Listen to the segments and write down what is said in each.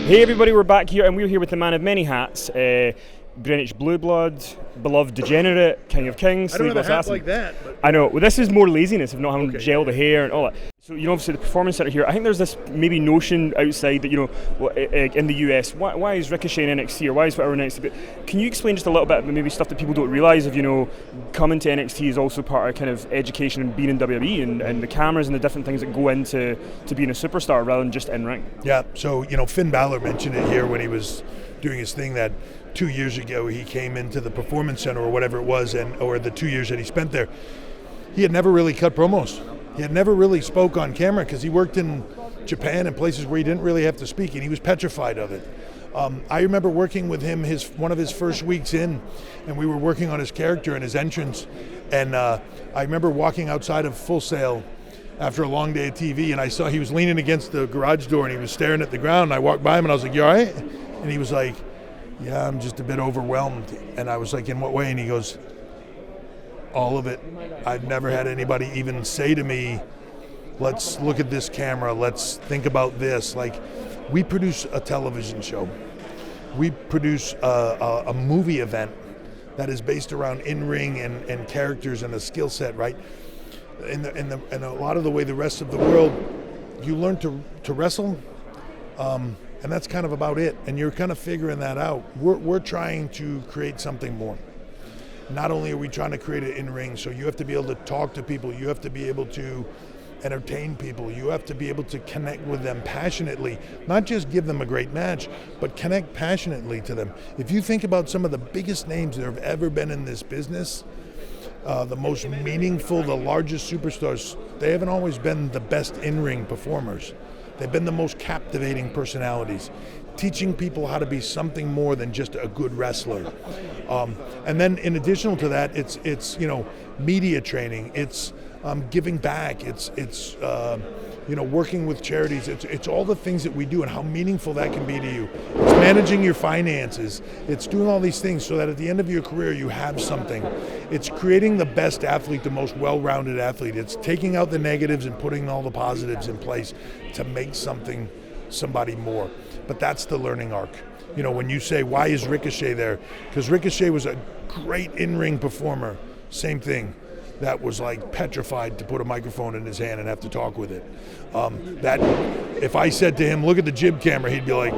Hey everybody, we're back here and we're here with the man of many hats, Greenwich Blue Blood, beloved degenerate, king of kings, I don't have a hat assassin. like that. But I know. Well, this is more laziness of not having gel the hair and all that. So, obviously the performance center here, I think there's this maybe notion outside that, in the US, why is Ricochet in NXT or why is whatever in NXT? But can you explain just a little bit of maybe stuff that people don't realise of, coming to NXT is also part of kind of education and being in WWE and the cameras and the different things that go into being a superstar rather than just in ring? Yeah, so, Finn Balor mentioned it here when he was doing his thing that 2 years ago he came into the Performance Center or whatever it was, or the 2 years that he spent there. He had never really cut promos. He had never really spoke on camera because he worked in Japan and places where he didn't really have to speak, and he was petrified of it. I remember working with him one of his first weeks in, and we were working on his character and his entrance, and I remember walking outside of Full Sail after a long day of TV, and I saw he was leaning against the garage door and he was staring at the ground, and I walked by him and I was like, "You all right?" And he was like, "Yeah, I'm just a bit overwhelmed." And I was like, "In what way?" And he goes, "All of it. I've never had anybody even say to me, let's look at this camera, let's think about this." Like, we produce a television show. We produce a movie event that is based around in-ring and characters and a skill set, right? And a lot of the way the rest of the world, you learn to wrestle, and that's kind of about it. And you're kind of figuring that out. We're trying to create something more. Not only are we trying to create it in-ring, so you have to be able to talk to people, you have to be able to entertain people, you have to be able to connect with them passionately, not just give them a great match, but connect passionately to them. If you think about some of the biggest names that have ever been in this business, the most meaningful, the largest superstars, they haven't always been the best in-ring performers. They've been the most captivating personalities, teaching people how to be something more than just a good wrestler. And then in addition to that, it's media training, it's giving back, it's working with charities, it's all the things that we do and how meaningful that can be to you. It's managing your finances, it's doing all these things so that at the end of your career you have something. It's creating the best athlete, the most well-rounded athlete. It's taking out the negatives and putting all the positives in place to make somebody more. But that's the learning arc. When you say, why is Ricochet there? Because Ricochet was a great in-ring performer. Same thing. That was like petrified to put a microphone in his hand and have to talk with it. That if I said to him, look at the jib camera, he'd be like,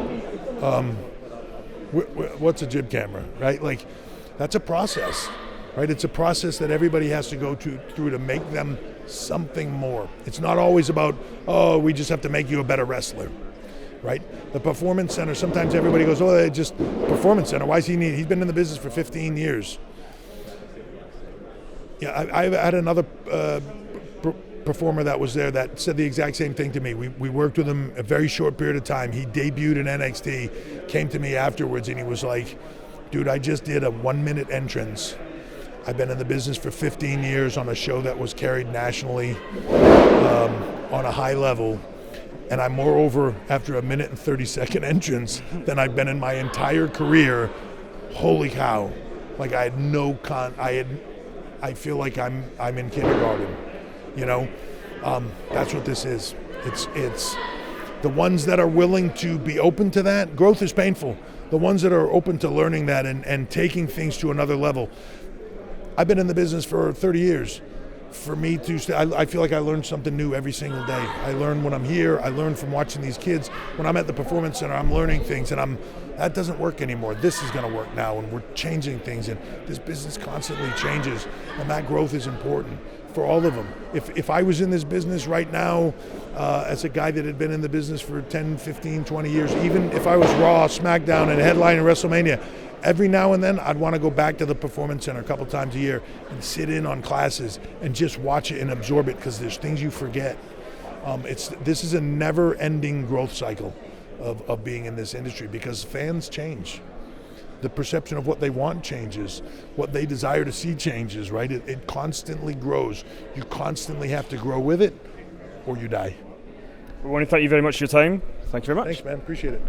what's a jib camera, right? Like, that's a process, right? It's a process that everybody has to go through to make them something more. It's not always about, we just have to make you a better wrestler, right? The Performance Center, sometimes everybody goes, they just Performance Center, why does he need? He's been in the business for 15 years. Yeah, I had another performer that was there that said the exact same thing to me. We worked with him a very short period of time. He debuted in NXT, came to me afterwards, and he was like, "Dude, I just did a 1-minute entrance. I've been in the business for 15 years on a show that was carried nationally on a high level. And I'm moreover, after a 1 and 30-second entrance, than I've been in my entire career. Holy cow. Like, I had I feel like I'm in kindergarten, That's what this is. It's the ones that are willing to be open to that. Growth is painful. The ones that are open to learning that and taking things to another level. I've been in the business for 30 years. For me to I feel like I learn something new every single day. I learn when I'm here. I learn from watching these kids. When I'm at the Performance Center, I'm learning things, and that doesn't work anymore. This is going to work now, and we're changing things, and this business constantly changes, and that growth is important for all of them. If I was in this business right now, as a guy that had been in the business for 10, 15, 20 years, even if I was Raw, SmackDown, and headlining WrestleMania, every now and then I'd want to go back to the Performance Center a couple times a year and sit in on classes and just watch it and absorb it, because there's things you forget. This is a never-ending growth cycle of being in this industry, because fans change. The perception of what they want changes. What they desire to see changes, right? It constantly grows. You constantly have to grow with it, or you die. We want to thank you very much for your time. Thank you very much. Thanks, man. Appreciate it.